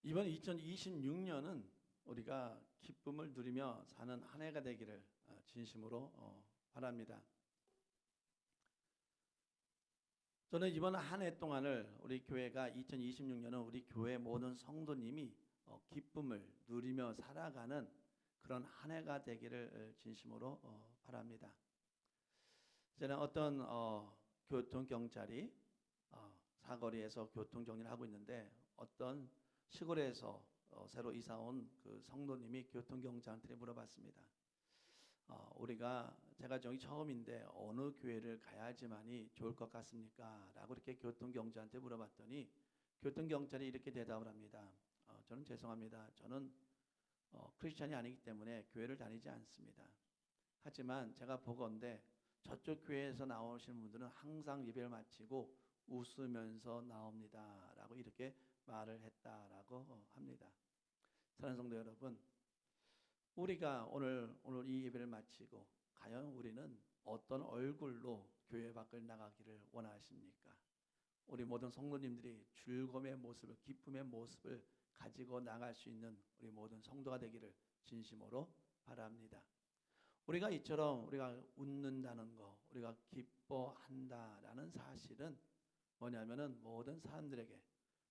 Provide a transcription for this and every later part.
이번 2026년은 우리가 기쁨을 누리며 사는 한 해가 되기를 진심으로 바랍니다. 저는 이번 한 해 동안을 우리 교회가 2026년은 우리 교회 모든 성도님이 기쁨을 누리며 살아가는 그런 한 해가 되기를 진심으로 바랍니다. 저는 어떤 교통경찰이 사거리에서 교통정리를 하고 있는데 어떤 시골에서 새로 이사 온 그 성도님이 교통경찰한테 물어봤습니다. 제가 저기 처음인데 어느 교회를 가야지만이 좋을 것 같습니까? 라고 이렇게 교통경찰한테 물어봤더니 교통경찰이 이렇게 대답을 합니다. 저는 죄송합니다. 저는 크리스찬이 아니기 때문에 교회를 다니지 않습니다. 하지만 제가 보건대 저쪽 교회에서 나오시는 분들은 항상 예배를 마치고 웃으면서 나옵니다. 라고 이렇게 말을 했다라고 합니다. 사랑하는 성도 여러분, 우리가 오늘 이 예배를 마치고 과연 우리는 어떤 얼굴로 교회 밖을 나가기를 원하십니까? 우리 모든 성도님들이 즐거움의 모습을, 기쁨의 모습을 가지고 나갈 수 있는 우리 모든 성도가 되기를 진심으로 바랍니다. 우리가 이처럼 우리가 웃는다는 거, 우리가 기뻐한다라는 사실은 뭐냐면은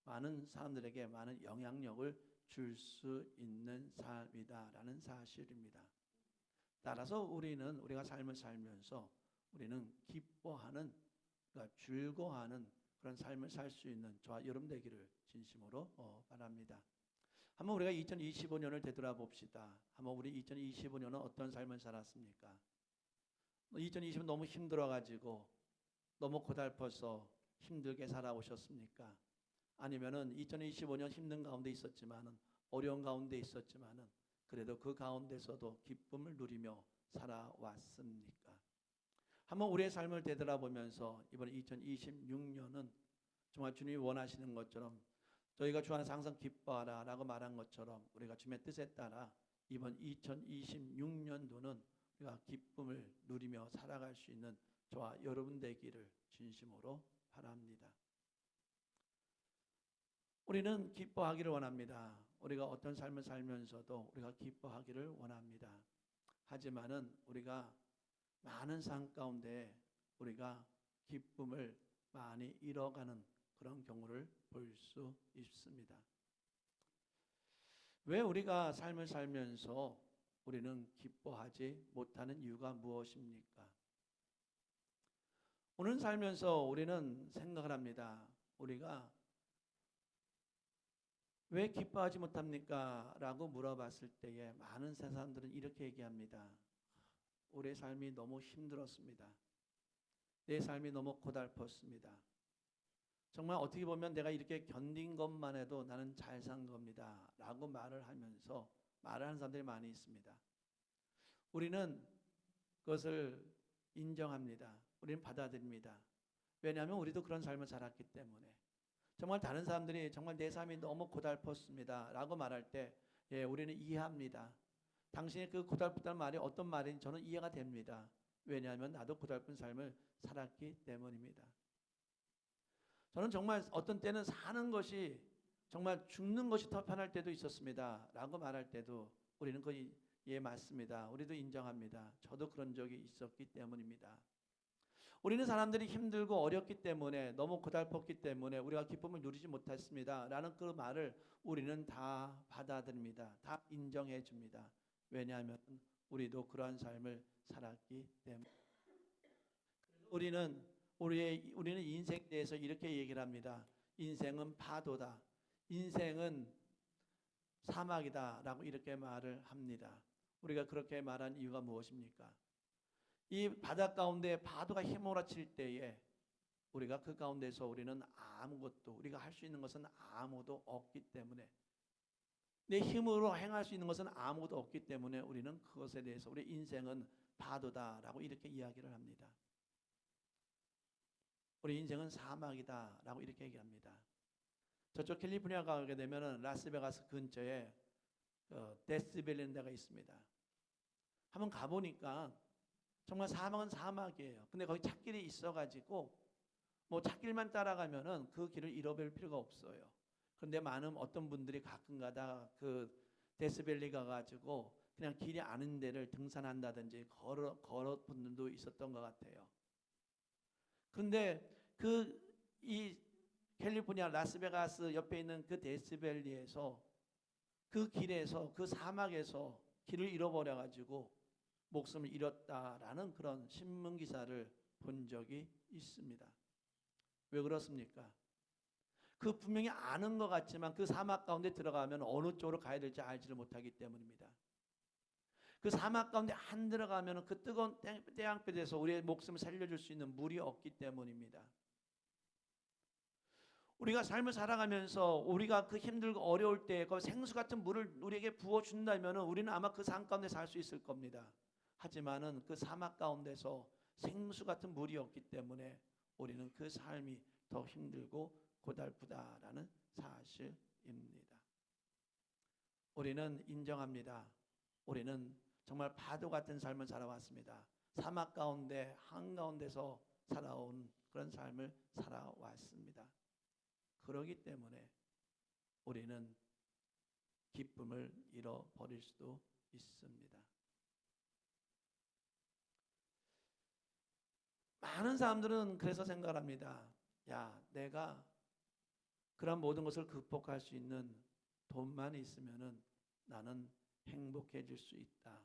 많은 사람들에게 많은 영향력을 줄 수 있는 삶이다라는 사실입니다. 따라서 우리가 삶을 살면서 우리는 기뻐하는, 그러니까 즐거워하는 그런 삶을 살 수 있는 저와 여러분 되기를 진심으로 바랍니다. 한번 우리가 2025년을 되돌아봅시다. 한번 우리 2025년은 어떤 삶을 살았습니까? 2020년 너무 힘들어가지고 너무 고달퍼서 힘들게 살아오셨습니까? 아니면은 2025년 힘든 가운데 있었지만은 어려운 가운데 있었지만은 그래도 그 가운데서도 기쁨을 누리며 살아왔습니까? 한번 우리의 삶을 되돌아보면서 이번 2026년은 정말 주님이 원하시는 것처럼 저희가 주 안에서 항상 기뻐하라 라고 말한 것처럼 우리가 주님의 뜻에 따라 이번 2026년도는 우리가 기쁨을 누리며 살아갈 수 있는 저와 여러분 되기를 진심으로 바랍니다. 우리는 기뻐하기를 원합니다. 우리가 어떤 삶을 살면서도 우리가 기뻐하기를 원합니다. 하지만은 우리가 많은 삶 가운데 우리가 기쁨을 많이 잃어가는 그런 경우를 볼 수 있습니다. 왜 우리가 삶을 살면서 우리는 기뻐하지 못하는 이유가 무엇입니까? 오늘 살면서 우리는 생각을 합니다. 우리가 왜 기뻐하지 못합니까? 라고 물어봤을 때에 많은 사람들은 이렇게 얘기합니다. 우리의 삶이 너무 힘들었습니다. 내 삶이 너무 고달팠습니다. 정말 어떻게 보면 내가 이렇게 견딘 것만 해도 나는 잘 산 겁니다. 라고 말을 하면서 말을 하는 사람들이 많이 있습니다. 우리는 그것을 인정합니다. 우리는 받아들입니다. 왜냐하면 우리도 그런 삶을 살았기 때문에. 정말 다른 사람들이 정말 내 삶이 너무 고달팠습니다. 라고 말할 때 우리는 이해합니다. 당신의 그 고달프다는 말이 어떤 말인지 저는 이해가 됩니다. 왜냐하면 나도 고달픈 삶을 살았기 때문입니다. 저는 정말 어떤 때는 사는 것이 정말 죽는 것이 더 편할 때도 있었습니다. 라고 말할 때도 우리는 맞습니다. 우리도 인정합니다. 저도 그런 적이 있었기 때문입니다. 우리는 사람들이 힘들고 어렵기 때문에 너무 고달팠기 때문에 우리가 기쁨을 누리지 못했습니다. 라는 그 말을 우리는 다 받아들입니다. 다 인정해 줍니다. 왜냐하면 우리도 그러한 삶을 살았기 때문에. 우리는 인생에 대해서 이렇게 얘기를 합니다. 인생은 파도다. 인생은 사막이다. 라고 이렇게 말을 합니다. 우리가 그렇게 말한 이유가 무엇입니까? 이 바다 가운데 파도가 휘몰아칠 때에 우리가 그 가운데서 우리는 우리가 할 수 있는 것은 아무도 없기 때문에 내 힘으로 행할 수 있는 것은 아무도 없기 때문에 우리는 그것에 대해서 우리 인생은 파도다라고 이렇게 이야기를 합니다. 우리 인생은 사막이다라고 이렇게 얘기합니다. 저쪽 캘리포니아 가게 되면은 라스베가스 근처에 데스밸리라는 데가 있습니다. 한번 가보니까 정말 사막은 사막이에요. 근데 거기 찻길이 있어가지고 뭐 찻길만 따라가면은 그 길을 잃어버릴 필요가 없어요. 그런데 많은 어떤 분들이 가끔가다 그 데스밸리 가가지고 그냥 길이 아는 데를 등산한다든지 걸어 분들도 있었던 것 같아요. 그런데 그 이 캘리포니아 라스베가스 옆에 있는 그 데스밸리에서 그 길에서 그 사막에서 길을 잃어버려 가지고 목숨을 잃었다라는 그런 신문 기사를 본 적이 있습니다. 왜 그렇습니까? 그 분명히 아는 것 같지만 그 사막 가운데 들어가면 어느 쪽으로 가야 될지 알지를 못하기 때문입니다. 그 사막 가운데 안 들어가면 그 뜨거운 태양빛에서 우리의 목숨을 살려줄 수 있는 물이 없기 때문입니다. 우리가 삶을 살아가면서 우리가 그 힘들고 어려울 때 그 생수 같은 물을 우리에게 부어준다면 우리는 아마 그 산 가운데 살 수 있을 겁니다. 하지만은 그 사막 가운데서 생수 같은 물이 없기 때문에 우리는 그 삶이 더 힘들고 고달프다라는 사실입니다. 우리는 인정합니다. 우리는 정말 파도 같은 삶을 살아왔습니다. 사막 가운데 한가운데서 살아온 그런 삶을 살아왔습니다. 그러기 때문에 우리는 기쁨을 잃어버릴 수도 있습니다. 많은 사람들은 그래서 생각을 합니다. 야, 내가 그런 모든 것을 극복할 수 있는 돈만 있으면은 나는 행복해질 수 있다.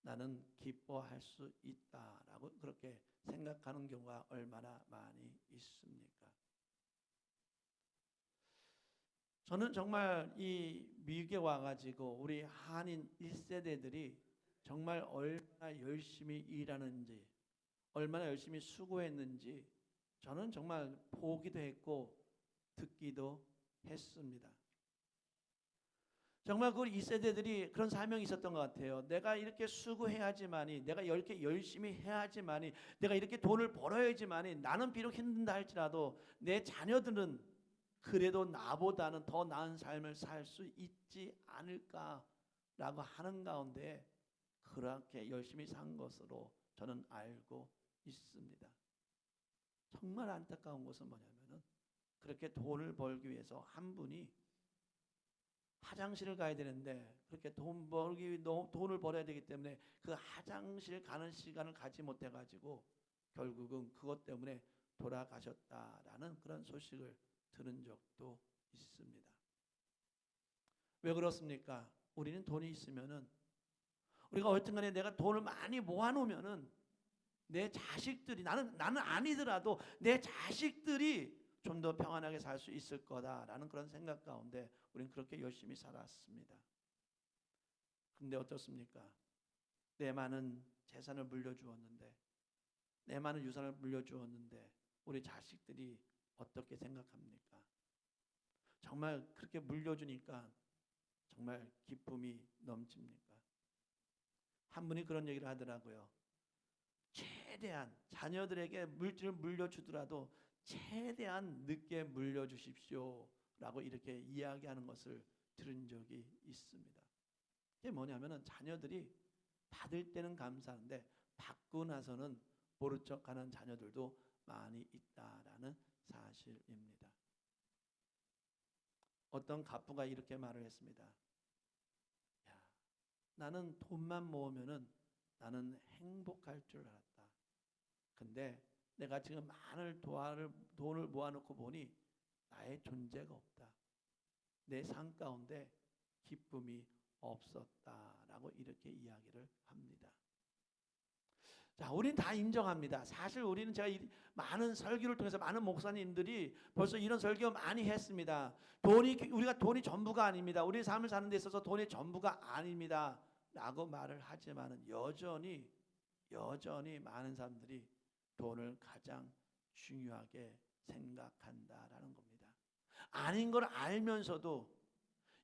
나는 기뻐할 수 있다라고 그렇게 생각하는 경우가 얼마나 많이 있습니까? 저는 정말 이 미국에 와가지고 우리 한인 1세대들이 정말 얼마나 열심히 일하는지, 얼마나 열심히 수고했는지 저는 정말 보기도 했고 듣기도 했습니다. 정말 그 2세대들이 그런 사명이 있었던 것 같아요. 내가 이렇게 수고해야지만이, 내가 이렇게 열심히 해야지만이, 내가 이렇게 돈을 벌어야지만이, 나는 비록 힘든다 할지라도 내 자녀들은 그래도 나보다는 더 나은 삶을 살 수 있지 않을까라고 하는 가운데 그렇게 열심히 산 것으로 저는 알고 있습니다. 정말 안타까운 것은 뭐냐면은 그렇게 돈을 벌기 위해서 한 분이 화장실을 가야 되는데 그렇게 돈을 벌어야 되기 때문에 그 화장실 가는 시간을 가지 못해 가지고 결국은 그것 때문에 돌아가셨다라는 그런 소식을 들은 적도 있습니다. 왜 그렇습니까? 우리는 돈이 있으면은 우리가 어쨌든간에 내가 돈을 많이 모아놓으면은 내 자식들이 나는 아니더라도 내 자식들이 좀 더 평안하게 살 수 있을 거다라는 그런 생각 가운데 우리는 그렇게 열심히 살았습니다. 근데 어떻습니까? 내 많은 재산을 물려주었는데, 내 많은 유산을 물려주었는데 우리 자식들이 어떻게 생각합니까? 정말 그렇게 물려주니까 정말 기쁨이 넘칩니까? 한 분이 그런 얘기를 하더라고요. 최대한 자녀들에게 물질을 물려주더라도 최대한 늦게 물려주십시오 라고 이렇게 이야기하는 것을 들은 적이 있습니다. 그게 뭐냐면은 자녀들이 받을 때는 감사한데 받고 나서는 모른 척하는 자녀들도 많이 있다라는 사실입니다. 어떤 갑부가 이렇게 말을 했습니다. 야, 나는 돈만 모으면은 나는 행복할 줄 알았다. 근데 내가 지금 많은 돈을 모아놓고 보니 나의 존재가 없다. 내 삶 가운데 기쁨이 없었다라고 이렇게 이야기를 합니다. 자, 우리는 다 인정합니다. 사실 우리는 제가 많은 설교를 통해서 많은 목사님들이 벌써 이런 설교 많이 했습니다. 우리가 돈이 전부가 아닙니다. 우리의 삶을 사는 데 있어서 돈이 전부가 아닙니다. 라고 말을 하지만은 여전히 많은 사람들이 돈을 가장 중요하게 생각한다라는 겁니다. 아닌 걸 알면서도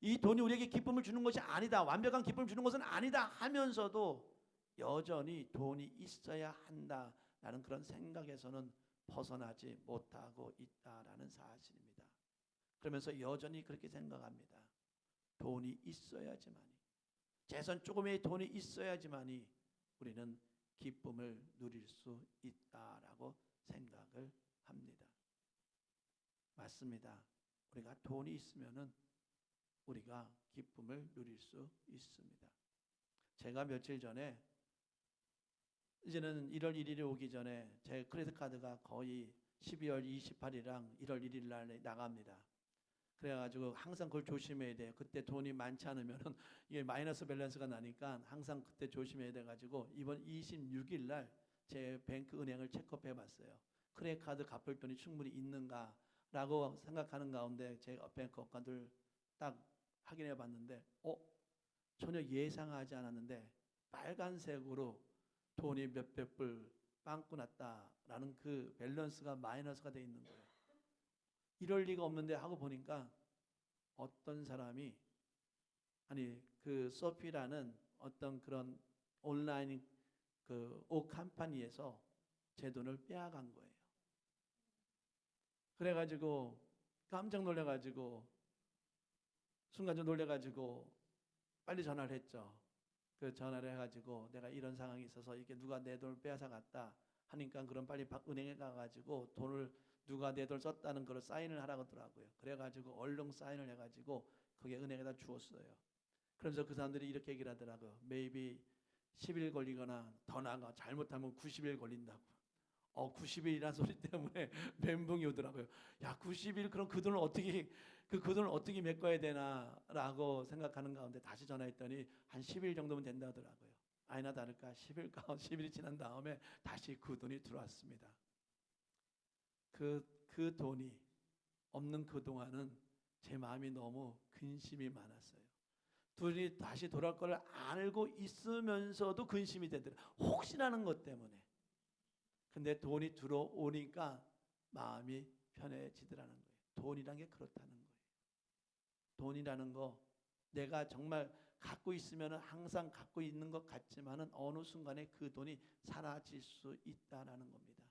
이 돈이 우리에게 기쁨을 주는 것이 아니다, 완벽한 기쁨을 주는 것은 아니다 하면서도 여전히 돈이 있어야 한다라는 그런 생각에서는 벗어나지 못하고 있다라는 사실입니다. 그러면서 여전히 그렇게 생각합니다. 돈이 있어야지만이, 재산 조금의 돈이 있어야지만이 우리는 기쁨을 누릴 수 있다라고 생각을 합니다. 맞습니다. 우리가 돈이 있으면은 우리가 기쁨을 누릴 수 있습니다. 제가 며칠 전에 이제는 1월 1일이 오기 전에 제 크레딧 카드가 거의 12월 28일이랑 1월 1일 날 나갑니다. 그래가지고 항상 그걸 조심해야 돼요. 그때 돈이 많지 않으면은 이게 마이너스 밸런스가 나니까 항상 그때 조심해야 돼가지고 이번 26일 날 제 뱅크 은행을 체크업해 봤어요. 크레딧 카드 갚을 돈이 충분히 있는가라고 생각하는 가운데 제 뱅크 어카운트를 딱 확인해 봤는데 전혀 예상하지 않았는데 빨간색으로 돈이 몇백 불 빵꾸 났다라는 그 밸런스가 마이너스가 돼 있는 거예요. 이럴 리가 없는데 하고 보니까 어떤 사람이 그 소피라는 어떤 그런 온라인 그 옷 컴퍼니에서 제 돈을 빼앗간 거예요. 그래가지고 깜짝 놀래가지고 순간적으로 놀래가지고 빨리 전화를 했죠. 그 전화를 해가지고 내가 이런 상황이 있어서 이게 누가 내 돈을 빼앗아 갔다 하니까 그럼 빨리 은행에 가가지고 돈을 누가 내 돈을 썼다는 걸 사인을 하라고 하더라고요. 그래가지고 얼른 사인을 해가지고 거기에 은행에다 주었어요. 그러면서 그 사람들이 이렇게 얘기를 하더라고요. maybe 10일 걸리거나 더 나아가 잘못하면 90일 걸린다고. 90일이라는 소리 때문에 멘붕이 오더라고요. 야, 90일 그럼 그 돈을 어떻게 그 돈을 어떻게 메꿔야 되나라고 생각하는 가운데 다시 전화했더니 한 10일 정도면 된다 하더라고요. 아니나 다를까 10일이 지난 다음에 다시 그 돈이 들어왔습니다. 그 돈이 없는 그 동안은 제 마음이 너무 근심이 많았어요. 돈이 다시 돌아올 걸 알고 있으면서도 근심이 되더라고요. 혹시라는 것 때문에. 근데 돈이 들어오니까 마음이 편해지더라는 거예요. 돈이란 게 그렇다는 거예요. 돈이라는 거 내가 정말 갖고 있으면 항상 갖고 있는 것 같지만은 어느 순간에 그 돈이 사라질 수 있다라는 겁니다.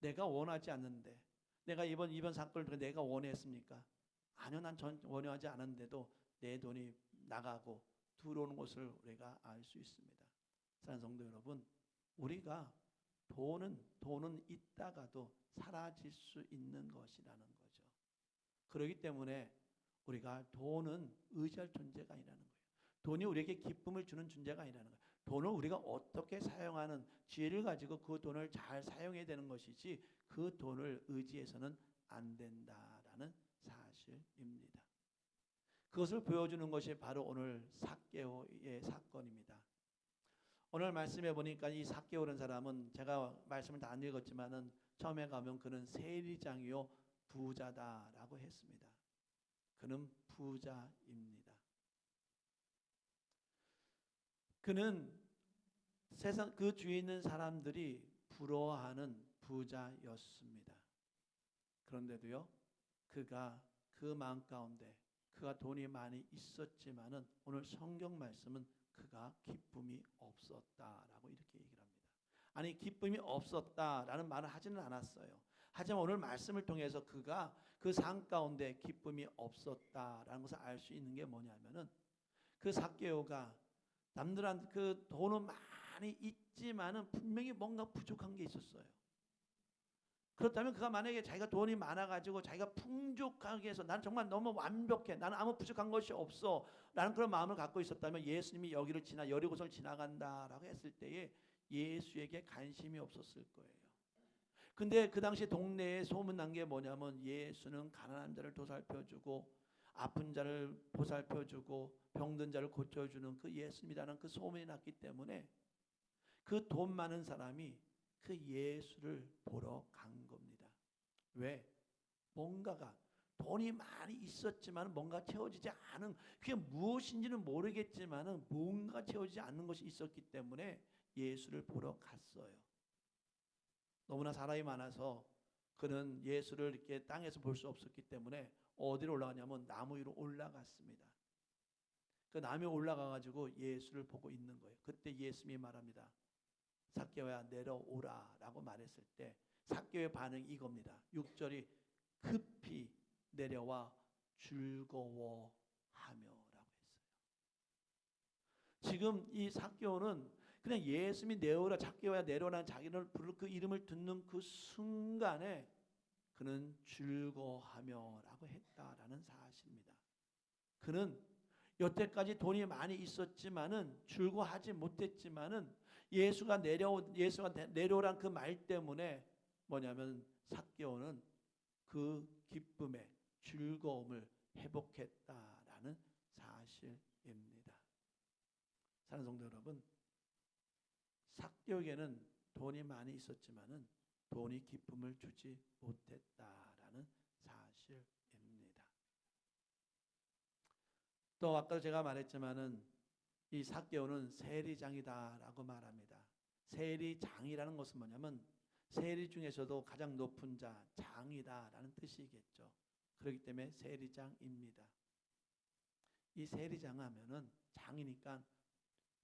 내가 원하지 않는데 내가 이번 사건을 통해 내가 원했습니까? 아니요, 난 원하지 않았는데도 내 돈이 나가고 들어오는 것을 우리가 알 수 있습니다. 사랑하는 성도 여러분, 우리가 돈은 있다가도 사라질 수 있는 것이라는 거죠. 그렇기 때문에 우리가 돈은 의지할 존재가 아니라는 거예요. 돈이 우리에게 기쁨을 주는 존재가 아니라는 거예요. 돈을 우리가 어떻게 사용하는 지혜를 가지고 그 돈을 잘 사용해야 되는 것이지 그 돈을 의지해서는 안 된다라는 사실입니다. 그것을 보여주는 것이 바로 오늘 삭개오의 사건입니다. 오늘 말씀해 보니까 이 삭개오라는 사람은 제가 말씀을 다 안 읽었지만은 처음에 가면 그는 세리장이요 부자다라고 했습니다. 그는 부자입니다. 그는 세상 그 주위에 있는 사람들이 부러워하는 부자였습니다. 그런데도요, 그가 그 마음 가운데 그가 돈이 많이 있었지만은 오늘 성경 말씀은 그가 기쁨이 없었다라고 이렇게 얘기를 합니다. 아니, 기쁨이 없었다라는 말을 하지는 않았어요. 하지만 오늘 말씀을 통해서 그가 그 삶 가운데 기쁨이 없었다라는 것을 알 수 있는 게 뭐냐면은 그 삭개오가 남들한테 그 돈은 많이 있지만은 분명히 뭔가 부족한 게 있었어요. 그렇다면 그가 만약에 자기가 돈이 많아가지고 자기가 풍족하게 해서 난 정말 너무 완벽해, 나는 아무 부족한 것이 없어 라는 그런 마음을 갖고 있었다면 예수님이 여기를 여리고성을 지나간다라고 했을 때에 예수에게 관심이 없었을 거예요. 근데 그 당시 동네에 소문난 게 뭐냐면 예수는 가난한 자를 도살펴주고 아픈 자를 보살펴주고 병든 자를 고쳐주는 그 예수님이라는 그 소문이 났기 때문에 그 돈 많은 사람이 그 예수를 보러 간 겁니다. 왜? 뭔가가 돈이 많이 있었지만 뭔가 채워지지 않은, 그게 무엇인지는 모르겠지만 뭔가 채워지지 않는 것이 있었기 때문에 예수를 보러 갔어요. 너무나 사람이 많아서 그는 예수를 이렇게 땅에서 볼 수 없었기 때문에 어디로 올라가냐면 나무 위로 올라갔습니다. 그 나무 위에 올라가가지고 예수를 보고 있는 거예요. 그때 예수님이 말합니다. 삭개오야 내려오라 라고 말했을 때 삭개오의 반응이 이겁니다. 6절이 급히 내려와 즐거워하며 라고 했어요. 지금 이 삭개오는 그냥 예수님이 내려오라, 삭개오야 내려오라는 자기를 부를 그 이름을 듣는 그 순간에 그는 즐거워하며라고 했다라는 사실입니다. 그는 여태까지 돈이 많이 있었지만은 즐거워하지 못했지만은 예수가 내려오란 그 말 때문에 뭐냐면 삭개오는 그 기쁨의 즐거움을 회복했다라는 사실입니다. 사랑하는 성도 여러분, 삭개오에게는 돈이 많이 있었지만은 돈이 기쁨을 주지 못했다라는 사실입니다. 또 아까 제가 말했지만은 이 삭개오는 세리장이다라고 말합니다. 세리장이라는 것은 뭐냐면 세리 중에서도 가장 높은 자, 장이다라는 뜻이겠죠. 그렇기 때문에 세리장입니다. 이 세리장 하면은 장이니까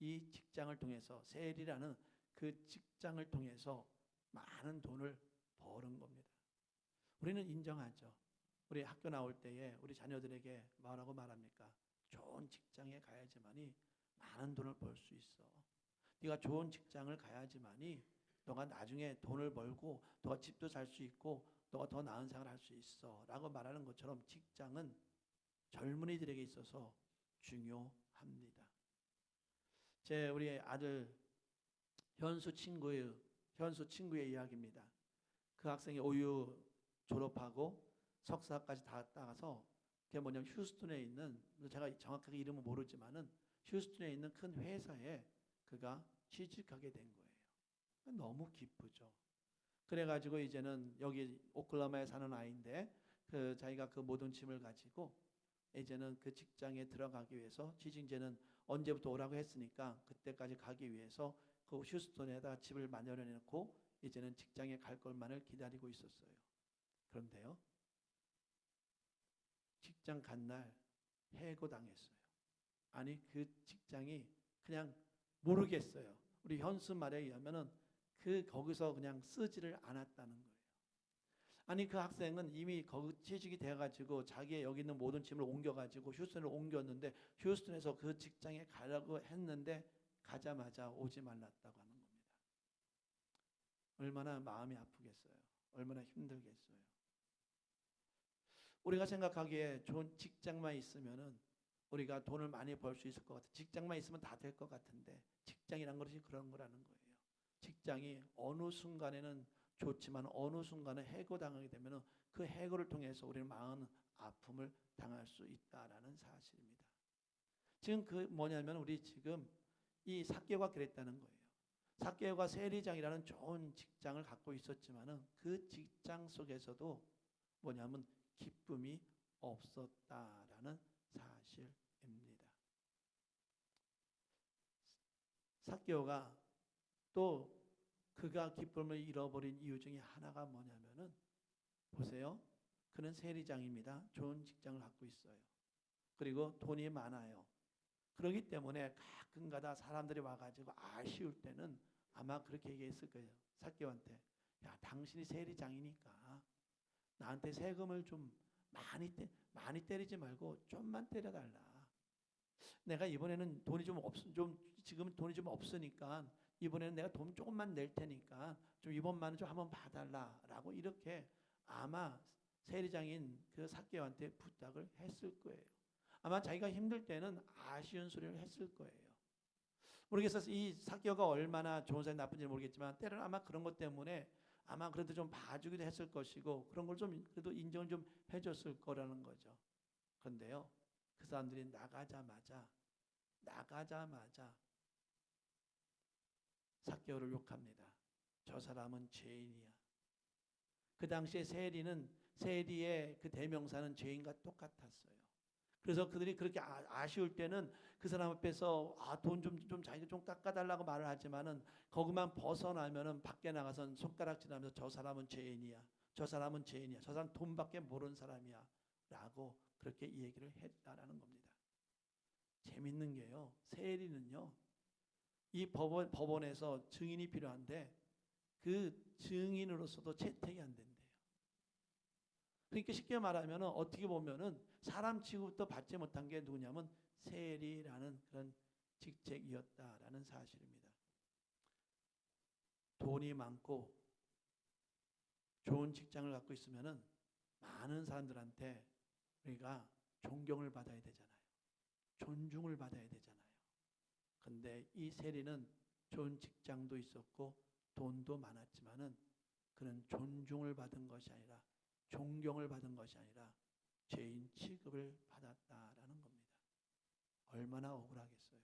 이 직장을 통해서 세리라는 그 직장을 통해서 많은 돈을 버는 겁니다. 우리는 인정하죠. 우리 학교 나올 때에 우리 자녀들에게 뭐라고 말합니까? 좋은 직장에 가야지만이 많은 돈을 벌 수 있어. 네가 좋은 직장을 가야지만이 너가 나중에 돈을 벌고 너가 집도 살 수 있고 너가 더 나은 생활을 할 수 있어 라고 말하는 것처럼 직장은 젊은이들에게 있어서 중요합니다. 우리 아들 현수 친구의 이야기입니다. 그 학생이 OU 졸업하고 석사까지 다 따가서 그게 뭐냐면 휴스턴에 있는, 제가 정확하게 이름은 모르지만은 휴스턴에 있는 큰 회사에 그가 취직하게 된 거예요. 너무 기쁘죠. 그래가지고 이제는 여기 오클라호마에 사는 아이인데 그 자기가 그 모든 짐을 가지고 이제는 그 직장에 들어가기 위해서 취직제는 언제부터 오라고 했으니까 그때까지 가기 위해서 그 휴스턴에다 집을 마련해 놓고 이제는 직장에 갈 것만을 기다리고 있었어요. 그런데요, 직장 간 날 해고당했어요. 아니 그 직장이 그냥 모르겠어요. 우리 현수 말에 의하면은 거기서 그냥 쓰지를 않았다는 거예요. 아니 그 학생은 이미 거기 취직이 돼가지고 자기의 여기 있는 모든 짐을 옮겨가지고 휴스턴을 옮겼는데 휴스턴에서 그 직장에 가려고 했는데 가자마자 오지 말랐다고 하는 겁니다. 얼마나 마음이 아프겠어요. 얼마나 힘들겠어요. 우리가 생각하기에 좋은 직장만 있으면은 우리가 돈을 많이 벌 수 있을 것 같아. 직장만 있으면 다 될 것 같은데 직장이란 것이 그런 거라는 거예요. 직장이 어느 순간에는 좋지만 어느 순간에 해고당하게 되면 그 해고를 통해서 우리는 많은 아픔을 당할 수 있다라는 사실입니다. 지금 그 뭐냐면 우리 지금 이 삭개오가 그랬다는 거예요. 삭개오가 세리장이라는 좋은 직장을 갖고 있었지만은 그 직장 속에서도 뭐냐면 기쁨이 없었다라는 사실입니다. 삭개오가 또 그가 기쁨을 잃어버린 이유 중에 하나가 뭐냐면은 보세요. 그는 세리장입니다. 좋은 직장을 갖고 있어요. 그리고 돈이 많아요. 그렇기 때문에 가끔가다 사람들이 와가지고 아쉬울 때는 아마 그렇게 얘기했을 거예요. 삭개오한테 야 당신이 세리장이니까 나한테 세금을 좀 많이 때리지 말고 좀만 때려달라. 내가 이번에는 지금 돈이 좀 없으니까 이번에는 내가 돈 조금만 낼 테니까 좀 이번만은 좀 한번 봐달라라고 이렇게 아마 세리장인 그 삭개오한테 부탁을 했을 거예요. 아마 자기가 힘들 때는 아쉬운 소리를 했을 거예요. 모르겠어요. 이 삭개오가 얼마나 좋은 사람이 나쁜지 모르겠지만 때로는 아마 그런 것 때문에 아마 그래도 좀 봐주기도 했을 것이고 그런 걸 좀 그래도 인정을 좀 해줬을 거라는 거죠. 그런데요, 그 사람들이 나가자마자 삭개오를 욕합니다. 저 사람은 죄인이야. 그 당시에 세리의 그 대명사는 죄인과 똑같았어요. 그래서 그들이 그렇게 아쉬울 때는 그 사람 앞에서 돈 좀 자기가 좀 깎아달라고 말을 하지만은 거기만 벗어나면은 밖에 나가선 손가락질하면서 저 사람은 죄인이야. 저 사람 돈밖에 모르는 사람이야. 라고 그렇게 얘기를 했다라는 겁니다. 재밌는 게요. 세리는요. 이 법원에서 증인이 필요한데 그 증인으로서도 채택이 안 된대요. 그러니까 쉽게 말하면 어떻게 보면은 사람 취급부터 받지 못한 게 누구냐면 세리라는 그런 직책이었다라는 사실입니다. 돈이 많고 좋은 직장을 갖고 있으면은 많은 사람들한테 우리가 존경을 받아야 되잖아요. 존중을 받아야 되잖아요. 근데 이 세리는 좋은 직장도 있었고 돈도 많았지만은 그는 존중을 받은 것이 아니라 존경을 받은 것이 아니라 죄인 취급을 받았다라는 겁니다. 얼마나 억울하겠어요.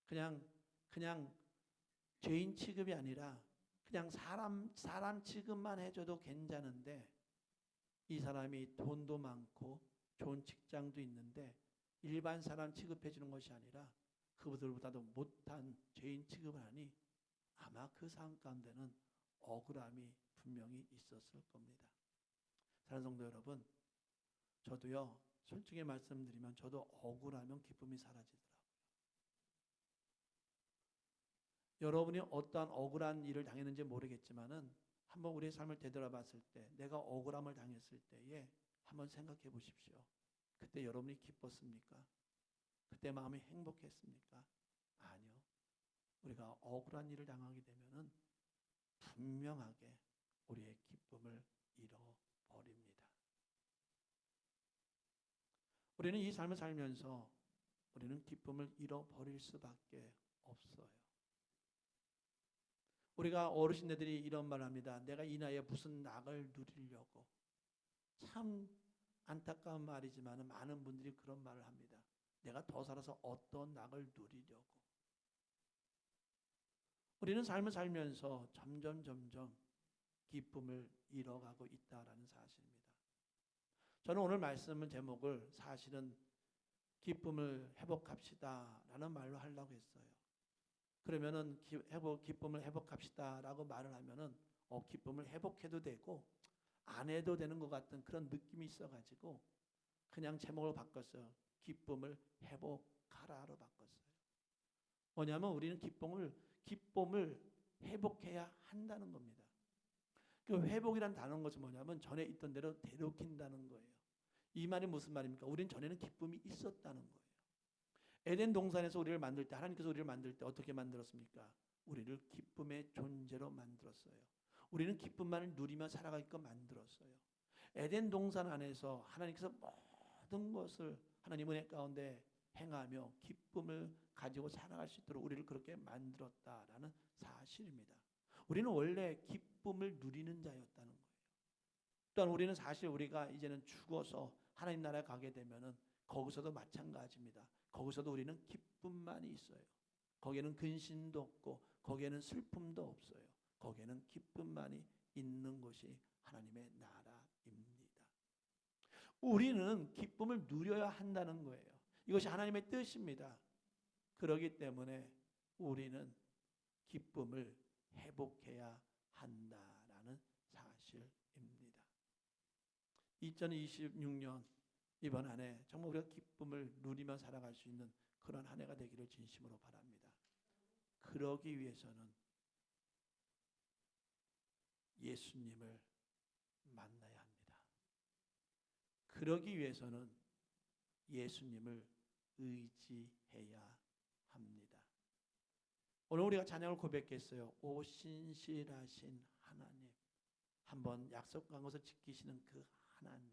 그냥 죄인 취급이 아니라 그냥 사람 취급만 해줘도 괜찮은데 이 사람이 돈도 많고 좋은 직장도 있는데 일반 사람 취급해 주는 것이 아니라 그들보다도 못한 죄인 취급을 하니 아마 그 상황 가운데는 억울함이 분명히 있었을 겁니다. 사랑하는 성도 여러분, 저도요, 솔직히 말씀드리면 저도 억울하면 기쁨이 사라지더라고요. 여러분이 어떠한 억울한 일을 당했는지 모르겠지만은 한번 우리의 삶을 되돌아봤을 때 내가 억울함을 당했을 때에 한번 생각해 보십시오. 그때 여러분이 기뻤습니까? 그때 마음이 행복했습니까? 아니요. 우리가 억울한 일을 당하게 되면은 분명하게 우리의 기쁨을 잃어버립니다. 우리는 이 삶을 살면서 우리는 기쁨을 잃어버릴 수밖에 없어요. 우리가 어르신들이 이런 말을 합니다. 내가 이 나이에 무슨 낙을 누리려고. 참 안타까운 말이지만 많은 분들이 그런 말을 합니다. 내가 더 살아서 어떤 낙을 누리려고. 우리는 삶을 살면서 점점 기쁨을 잃어가고 있다라는 사실입니다. 저는 오늘 말씀을 제목을 사실은 기쁨을 회복합시다라는 말로 하려고 했어요. 그러면은 기쁨을 회복합시다라고 말을 하면은 기쁨을 회복해도 되고 안 해도 되는 것 같은 그런 느낌이 있어가지고 그냥 제목을 바꿨어요. 기쁨을 회복하라로 바꿨어요. 뭐냐면 우리는 기쁨을 회복해야 한다는 겁니다. 그 회복이란 단어는 것이 뭐냐면 전에 있던 대로 되돌킨다는 거예요. 이 말이 무슨 말입니까? 우리는 전에는 기쁨이 있었다는 거예요. 에덴 동산에서 우리를 만들 때 하나님께서 우리를 만들 때 어떻게 만들었습니까? 우리를 기쁨의 존재로 만들었어요. 우리는 기쁨만을 누리며 살아가게끔 만들었어요. 에덴 동산 안에서 하나님께서 모든 것을 하나님 은혜 가운데 행하며 기쁨을 가지고 살아갈 수 있도록 우리를 그렇게 만들었다라는 사실입니다. 우리는 원래 기쁨을 누리는 자였다는 거예요. 또한 우리는 사실 우리가 이제는 죽어서 하나님 나라에 가게 되면은 거기서도 마찬가지입니다. 거기서도 우리는 기쁨만이 있어요. 거기에는 근심도 없고 거기에는 슬픔도 없어요. 거기에는 기쁨만이 있는 것이 하나님의 나라입니다. 우리는 기쁨을 누려야 한다는 거예요. 이것이 하나님의 뜻입니다. 그렇기 때문에 우리는 기쁨을 회복해야 한다라는 사실입니다. 2026년 이번 한 해 정말 우리가 기쁨을 누리며 살아갈 수 있는 그런 한 해가 되기를 진심으로 바랍니다. 그러기 위해서는 예수님을 만나야 합니다. 그러기 위해서는 예수님을 의지해야 합니다. 오늘 우리가 찬양을 고백했어요. 오 신실하신 하나님. 한번 약속한 것을 지키시는 그 하나님.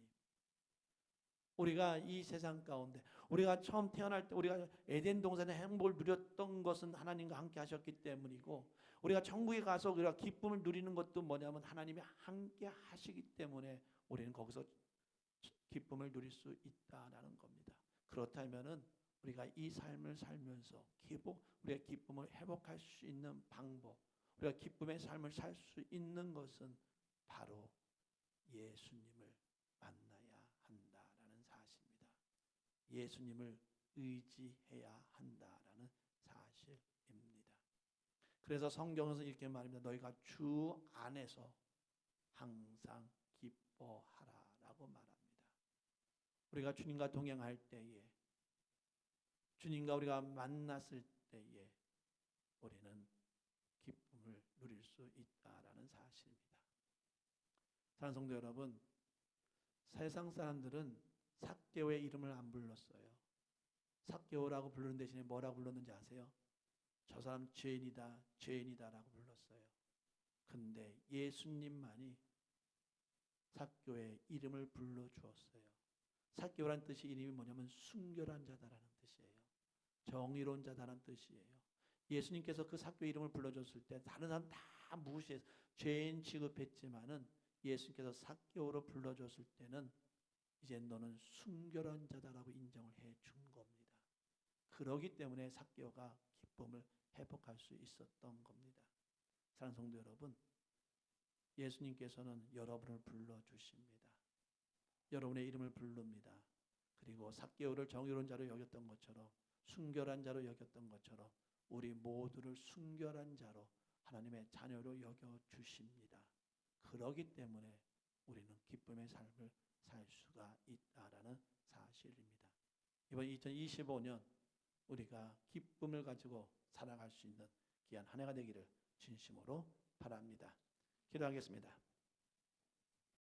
우리가 이 세상 가운데 우리가 처음 태어날 때 우리가 에덴 동산의 행복을 누렸던 것은 하나님과 함께 하셨기 때문이고 우리가 천국에 가서 우리가 기쁨을 누리는 것도 뭐냐면 하나님이 함께 하시기 때문에 우리는 거기서 기쁨을 누릴 수 있다라는 겁니다. 그렇다면은 우리가 이 삶을 살면서 우리가 기쁨을 회복할 수 있는 방법, 우리가 기쁨의 삶을 살 수 있는 것은 바로 예수님을 만나야 한다라는 사실입니다. 예수님을 의지해야 한다라는 사실입니다. 그래서 성경에서 이렇게 말합니다. 너희가 주 안에서 항상 기뻐하라라고 말합니다. 우리가 주님과 동행할 때에 주님과 우리가 만났을 때에 우리는 기쁨을 누릴 수 있다라는 사실입니다. 사랑하는 성도 여러분, 세상 사람들은 삭개오의 이름을 안 불렀어요. 삭개오라고 부르는 대신에 뭐라고 불렀는지 아세요? 저 사람 죄인이다, 죄인이다라고 불렀어요. 근데 예수님만이 삭개오의 이름을 불러주었어요. 삭개오란 뜻이 이름이 뭐냐면 순결한 자다라는 뜻이에요. 정의로운 자다라는 뜻이에요. 예수님께서 그 삭개오 이름을 불러줬을 때 다른 사람 다 무시해서 죄인 취급했지만은 예수님께서 삭개오로 불러줬을 때는 이제 너는 순결한 자다라고 인정을 해준 겁니다. 그러기 때문에 삭개오가 기쁨을 회복할 수 있었던 겁니다. 사랑하는 성도 여러분, 예수님께서는 여러분을 불러주십니다. 여러분의 이름을 부릅니다. 그리고 삭개오를 정의로운 자로 여겼던 것처럼 순결한 자로 여겼던 것처럼 우리 모두를 순결한 자로 하나님의 자녀로 여겨주십니다. 그러기 때문에 우리는 기쁨의 삶을 살 수가 있다라는 사실입니다. 이번 2025년 우리가 기쁨을 가지고 살아갈 수 있는 귀한 한 해가 되기를 진심으로 바랍니다. 기도하겠습니다.